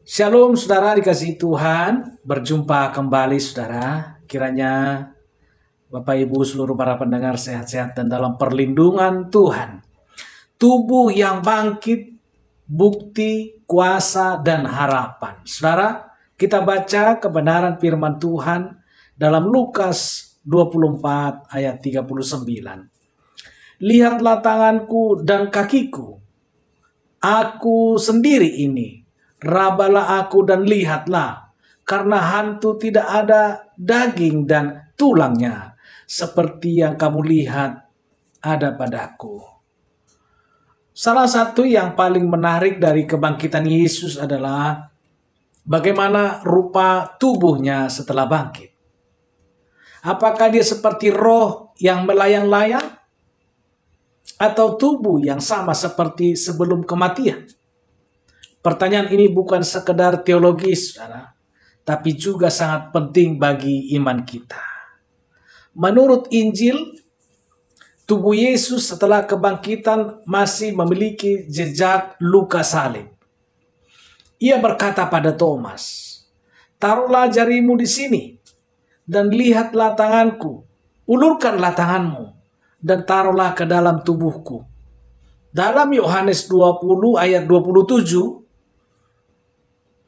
Shalom saudara dikasihi Tuhan, berjumpa kembali saudara. Kiranya Bapak Ibu seluruh para pendengar sehat-sehat dan dalam perlindungan Tuhan. Tubuh yang bangkit, bukti, kuasa, dan harapan. Saudara, kita baca kebenaran firman Tuhan dalam Lukas 24 ayat 39. Lihatlah tanganku dan kakiku, aku sendiri ini. Rabalah aku dan lihatlah, karena hantu tidak ada daging dan tulangnya, seperti yang kamu lihat ada padaku. Salah satu yang paling menarik dari kebangkitan Yesus adalah bagaimana rupa tubuhnya setelah bangkit. Apakah dia seperti roh yang melayang-layang, atau tubuh yang sama seperti sebelum kematian? Pertanyaan ini bukan sekedar teologis, saudara, tapi juga sangat penting bagi iman kita. Menurut Injil, tubuh Yesus setelah kebangkitan masih memiliki jejak luka salib. Ia berkata pada Thomas, "Taruhlah jarimu di sini, dan lihatlah tanganku, ulurkanlah tanganmu, dan taruhlah ke dalam tubuhku." Dalam Yohanes 20 ayat 27,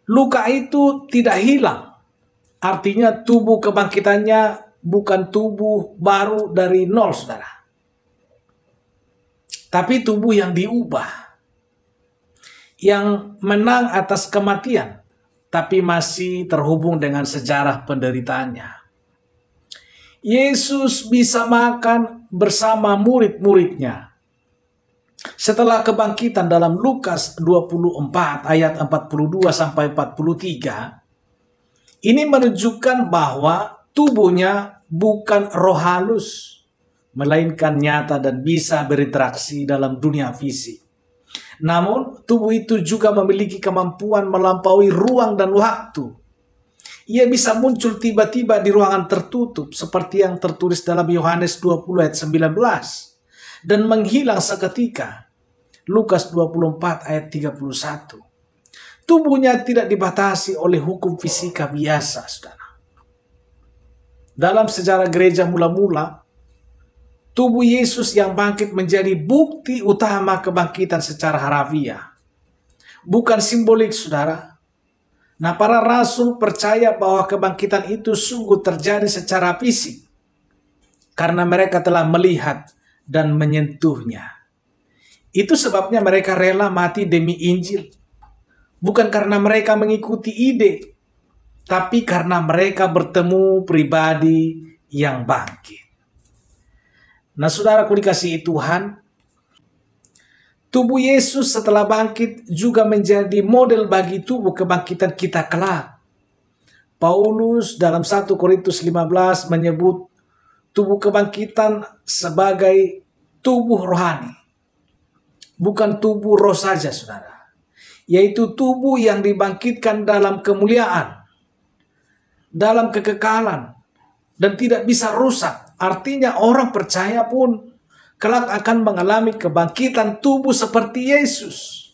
luka itu tidak hilang. Artinya tubuh kebangkitannya bukan tubuh baru dari nol, saudara. Tapi tubuh yang diubah. Yang menang atas kematian, tapi masih terhubung dengan sejarah penderitaannya. Yesus bisa makan bersama murid-muridnya. Setelah kebangkitan dalam Lukas 24 ayat 42 sampai 43, ini menunjukkan bahwa tubuhnya bukan roh halus, melainkan nyata dan bisa berinteraksi dalam dunia fisik. Namun, tubuh itu juga memiliki kemampuan melampaui ruang dan waktu. Ia bisa muncul tiba-tiba di ruangan tertutup, seperti yang tertulis dalam Yohanes 20 ayat 19. Dan menghilang seketika. Lukas 24 ayat 31. Tubuhnya tidak dibatasi oleh hukum fisika biasa, saudara. Dalam sejarah gereja mula-mula, tubuh Yesus yang bangkit menjadi bukti utama kebangkitan secara harafiah. Bukan simbolik, saudara. Nah, para rasul percaya bahwa kebangkitan itu sungguh terjadi secara fisik. Karena mereka telah melihat dan menyentuhnya. Itu sebabnya mereka rela mati demi Injil. Bukan karena mereka mengikuti ide, tapi karena mereka bertemu pribadi yang bangkit. Nah, saudaraku dikasihi Tuhan, tubuh Yesus setelah bangkit juga menjadi model bagi tubuh kebangkitan kita kelak. Paulus dalam 1 Korintus 15 menyebut tubuh kebangkitan sebagai tubuh rohani. Bukan tubuh roh saja, saudara. Yaitu tubuh yang dibangkitkan dalam kemuliaan, dalam kekekalan, dan tidak bisa rusak. Artinya orang percaya pun kelak akan mengalami kebangkitan tubuh seperti Yesus.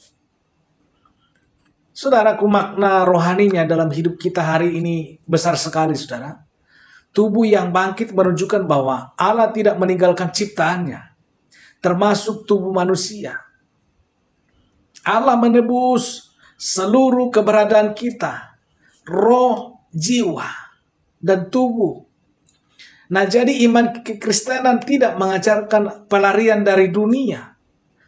Saudaraku, makna rohaninya dalam hidup kita hari ini besar sekali, saudara. Tubuh yang bangkit menunjukkan bahwa Allah tidak meninggalkan ciptaannya, termasuk tubuh manusia. Allah menebus seluruh keberadaan kita, roh, jiwa, dan tubuh. Nah, jadi iman kekristenan tidak mengajarkan pelarian dari dunia,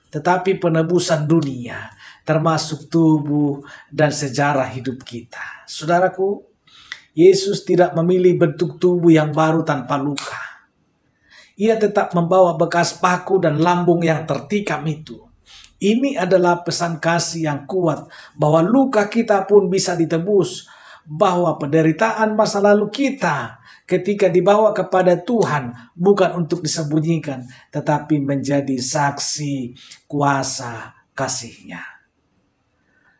tetapi penebusan dunia, termasuk tubuh dan sejarah hidup kita. Saudaraku, Yesus tidak memilih bentuk tubuh yang baru tanpa luka. Ia tetap membawa bekas paku dan lambung yang tertikam itu. Ini adalah pesan kasih yang kuat bahwa luka kita pun bisa ditebus, bahwa penderitaan masa lalu kita ketika dibawa kepada Tuhan bukan untuk disembunyikan, tetapi menjadi saksi kuasa kasih-Nya.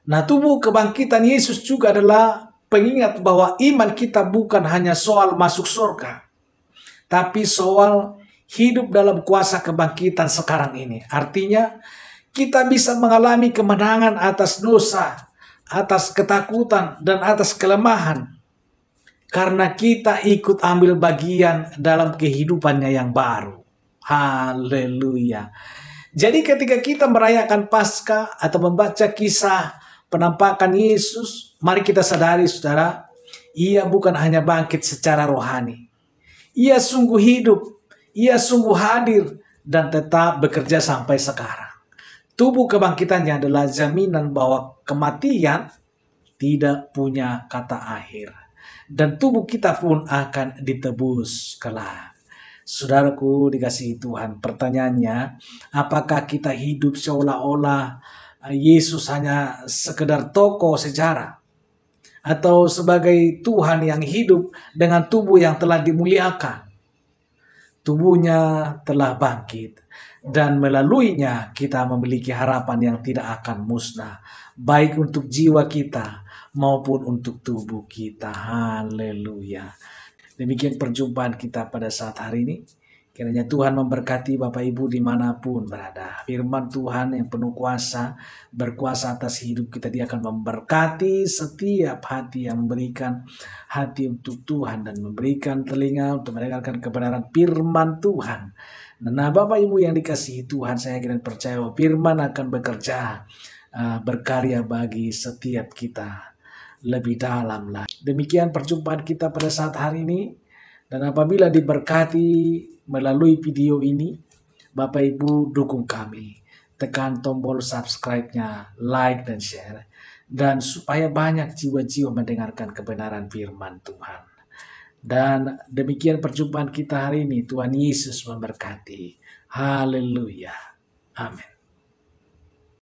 Nah, tubuh kebangkitan Yesus juga adalah pengingat bahwa iman kita bukan hanya soal masuk surga, tapi soal hidup dalam kuasa kebangkitan sekarang ini. Artinya, kita bisa mengalami kemenangan atas dosa, atas ketakutan dan atas kelemahan. Karena kita ikut ambil bagian dalam kehidupannya yang baru. Haleluya. Jadi ketika kita merayakan Paskah atau membaca kisah penampakan Yesus, mari kita sadari saudara, ia bukan hanya bangkit secara rohani. Ia sungguh hidup, ia sungguh hadir dan tetap bekerja sampai sekarang. Tubuh kebangkitannya adalah jaminan bahwa kematian tidak punya kata akhir. Dan tubuh kita pun akan ditebus kelak. Saudaraku dikasihi Tuhan, pertanyaannya, apakah kita hidup seolah-olah Yesus hanya sekedar tokoh sejarah? Atau sebagai Tuhan yang hidup dengan tubuh yang telah dimuliakan? Tubuhnya telah bangkit. Dan melaluinya kita memiliki harapan yang tidak akan musnah. Baik untuk jiwa kita maupun untuk tubuh kita. Haleluya. Demikian perjumpaan kita pada saat hari ini. Kiranya Tuhan memberkati Bapak Ibu dimanapun berada. Firman Tuhan yang penuh kuasa, berkuasa atas hidup kita. Dia akan memberkati setiap hati yang memberikan hati untuk Tuhan dan memberikan telinga untuk mendengarkan kebenaran firman Tuhan. Nah Bapak Ibu yang dikasihi Tuhan, saya kira percaya bahwa firman akan bekerja, berkarya bagi setiap kita lebih dalam lah. Demikian perjumpaan kita pada saat hari ini. Dan apabila diberkati melalui video ini, Bapak Ibu dukung kami. Tekan tombol subscribe-nya, like dan share. Dan supaya banyak jiwa-jiwa mendengarkan kebenaran firman Tuhan. Dan demikian perjumpaan kita hari ini. Tuhan Yesus memberkati. Haleluya. Amin.